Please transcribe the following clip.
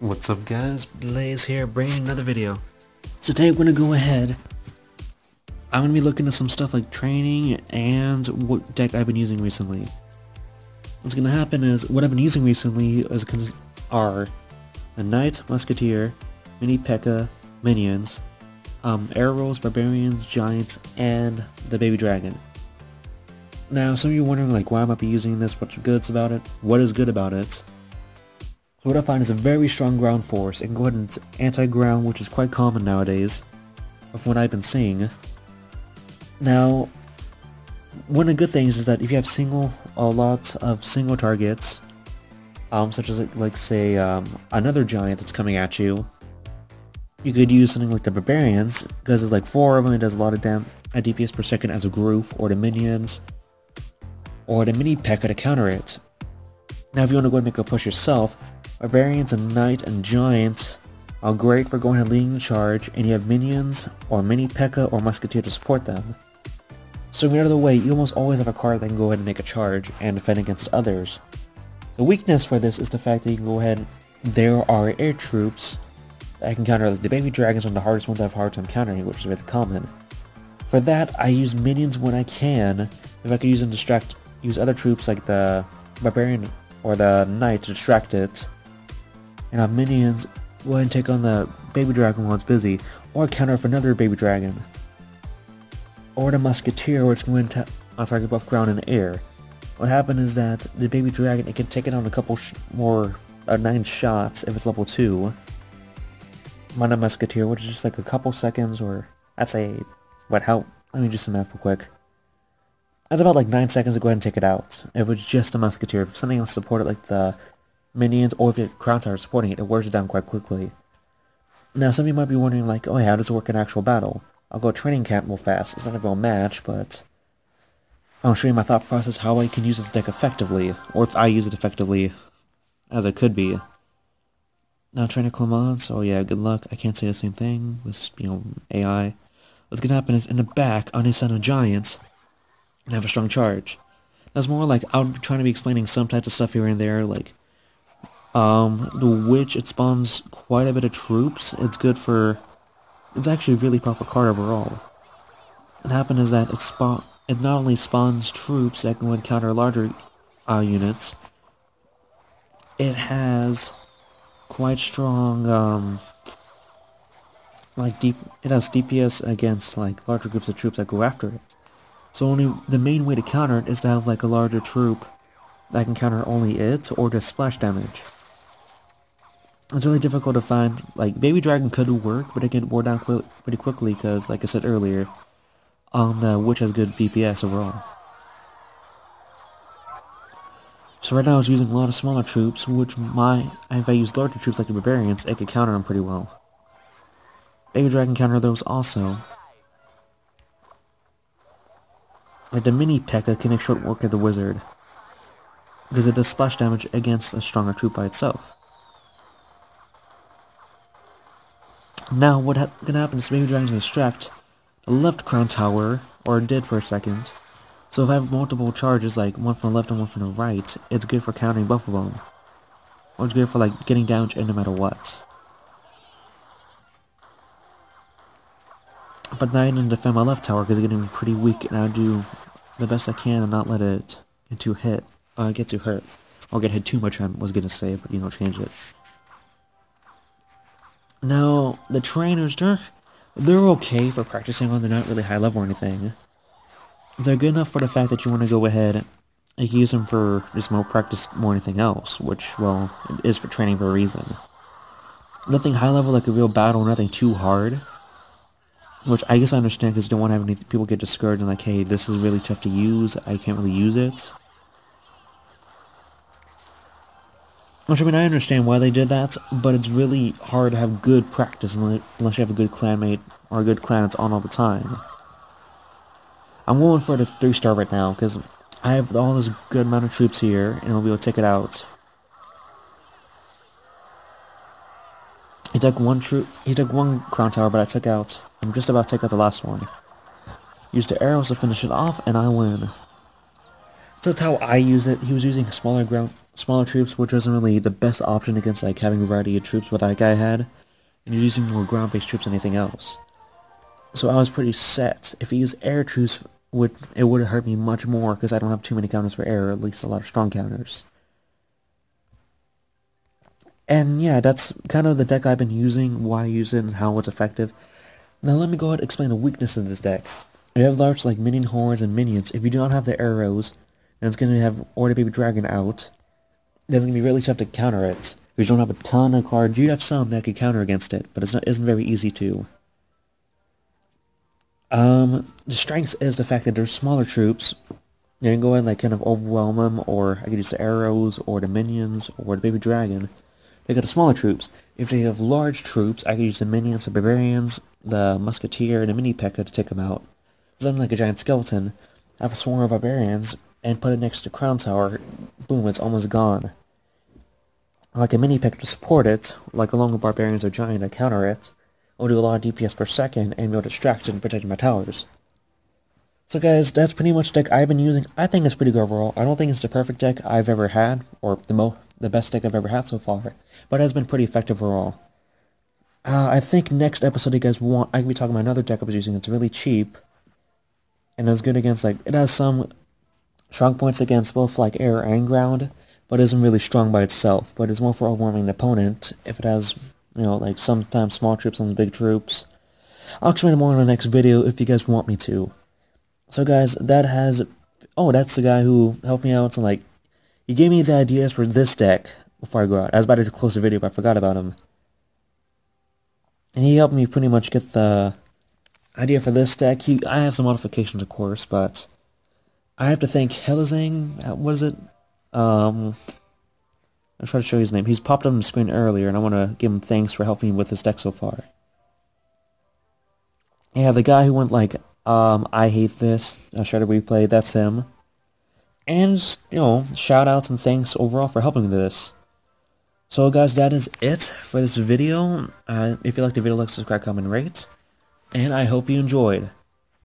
What's up guys, Blaze here, bringing another video. So today I'm going to go ahead, I'm going to be looking at some stuff like training and what deck I've been using recently. What's going to happen is, what I've been using recently are a Knight, Musketeer, Mini P.E.K.K.A, Minions, Arrows, Barbarians, Giants, and the Baby Dragon. Now some of you are wondering like why I might be using this, what's good about it, what is good about it. So what I find is a very strong ground force. It can go ahead and anti-ground, which is quite common nowadays, from what I've been seeing. Now, one of the good things is that if you have a lot of single targets, such as like say another giant that's coming at you, you could use something like the Barbarians, because it's like 4 of them, it does a lot of DPS per second as a group, or the Minions, or the Mini P.E.K.K.A to counter it. Now if you want to go and make a push yourself, Barbarians and Knight and Giant are great for going and leading the charge, and you have Minions or Mini P.E.K.K.A or Musketeer to support them. So in the way, you almost always have a card that can go ahead and make a charge and defend against others. The weakness for this is the fact that you can go ahead, there are air troops that can counter, like the Baby Dragons are the hardest ones I have a hard time countering, which is really common. For that, I use Minions when I can. If I could use them to use other troops like the Barbarian or the Knight to distract it, and have Minions go ahead and take on the Baby Dragon while it's busy, or counter for another Baby Dragon, or the Musketeer, which can target both ground and air. What happened is that the Baby Dragon, it can take it on a couple more, 9 shots if it's level 2. Mana Musketeer, which is just like a couple seconds, or I'd say, let me do some math real quick. That's about like 9 seconds to go ahead and take it out. It was just a Musketeer. If something else supported like the Minions, or if you have Crown Tower supporting it, it wears it down quite quickly. Now some of you might be wondering like, oh, how does it work in actual battle? I'll go training camp real fast. It's not a real match, but I'll show you my thought process, how I can use this deck effectively, or if I use it effectively as it could be. Now training Clemence, oh yeah, good luck. I can't say the same thing with, AI. What's gonna happen is, in the back, on his son of Giants, and have a strong charge. That's more like, I'm trying to be explaining some types of stuff here and there, like the Witch, it spawns quite a bit of troops. It's actually a really powerful card overall. What happened is that it not only spawns troops that can counter larger units, it has quite strong, it has DPS against like larger groups of troops that go after it. So the main way to counter it is to have like a larger troop that can counter only it, or just splash damage. It's really difficult to find, like, Baby Dragon could work, but it can wear down pretty quickly, because, like I said earlier, the Witch has good DPS overall. So right now I was using a lot of smaller troops, which if I use larger troops like the Barbarians, it could counter them pretty well. Baby Dragon counter those also. Like the Mini P.E.K.K.A can make short work of the Wizard, because it does splash damage against a stronger troop by itself. Now, what's gonna happen is Baby Dragon's gonna distract the left Crown Tower, or it did for a second. So if I have multiple charges, like one from the left and one from the right, it's good for countering both of them. Or it's good for like getting damage in no matter what. But now I need to defend my left tower because it's getting pretty weak, and I do the best I can and not let it get too hurt. Or get hit too much, I was gonna say, but change it. Now, the trainers, they're okay for practicing on. They're not really high level or anything. They're good enough for the fact that you want to go ahead and use them for just more practice, more anything else, which, well, it is for training for a reason. Nothing high level like a real battle, nothing too hard. Which I guess I understand, because you don't want to have any people get discouraged and like, hey, this is really tough to use, I can't really use it. Which, I mean, I understand why they did that, but it's really hard to have good practice unless you have a good clanmate, or a good clan that's on all the time. I'm going for the 3-star right now, because I have all this good amount of troops here, and I'll be able to take it out. He took one Crown Tower, but I'm just about to take out the last one. Used the arrows to finish it off, and I win. So that's how I use it. He was using a smaller ground smaller troops, which wasn't really the best option against like having a variety of troops what that guy had, and you're using more ground-based troops than anything else. So I was pretty set. If he used air troops, it would have hurt me much more because I don't have too many counters for air, or at least a lot of strong counters. And yeah, that's kind of the deck I've been using, why I use it, and how it's effective. Now let me go ahead and explain the weakness of this deck. You have large like minion hordes and minions. If you do not have the arrows, then it's going to have Order Baby Dragon out. Then it's going to be really tough to counter it. If you don't have a ton of cards, you have some that could counter against it, but isn't very easy to. The strength is the fact that there's smaller troops. You can go ahead and like kind of overwhelm them, or I could use the arrows, or the minions, or the baby dragon. They got the smaller troops. If they have large troops, I could use the minions, the barbarians, the musketeer, and the mini P.E.K.K.A. to take them out. Something like a giant skeleton, have a swarm of barbarians, and put it next to Crown Tower. Boom, it's almost gone. Like a mini P.E.K.K.A. to support it, like along with barbarians or giant to counter it. I'll do a lot of DPS per second and be able to distract it and protect my towers. So guys, that's pretty much the deck I've been using. I think it's pretty good overall. I don't think it's the perfect deck I've ever had, or the best deck I've ever had so far, but it has been pretty effective overall. I think next episode you guys want, I can be talking about another deck I was using. It's really cheap, and it's good against, like, it has some strong points against both, like, air and ground, but it isn't really strong by itself, but it's more for overwhelming the opponent if it has, you know, like, sometimes small troops, sometimes big troops. I'll explain more in the next video if you guys want me to. So guys, that's the guy who helped me out, and, like, he gave me the ideas for this deck before I go out. I was about to close the video, but I forgot about him. And he helped me pretty much get the idea for this deck. I have some modifications, of course, but I have to thank Helizang. What is it? I'll try to show you his name. He's popped up on the screen earlier, and I want to give him thanks for helping me with this deck so far. Yeah, the guy who went like, I hate this, Shredder Replay, that's him. And just, you know, shout outs and thanks overall for helping with this. So guys, that is it for this video. If you liked the video, like, subscribe, comment, rate. And I hope you enjoyed.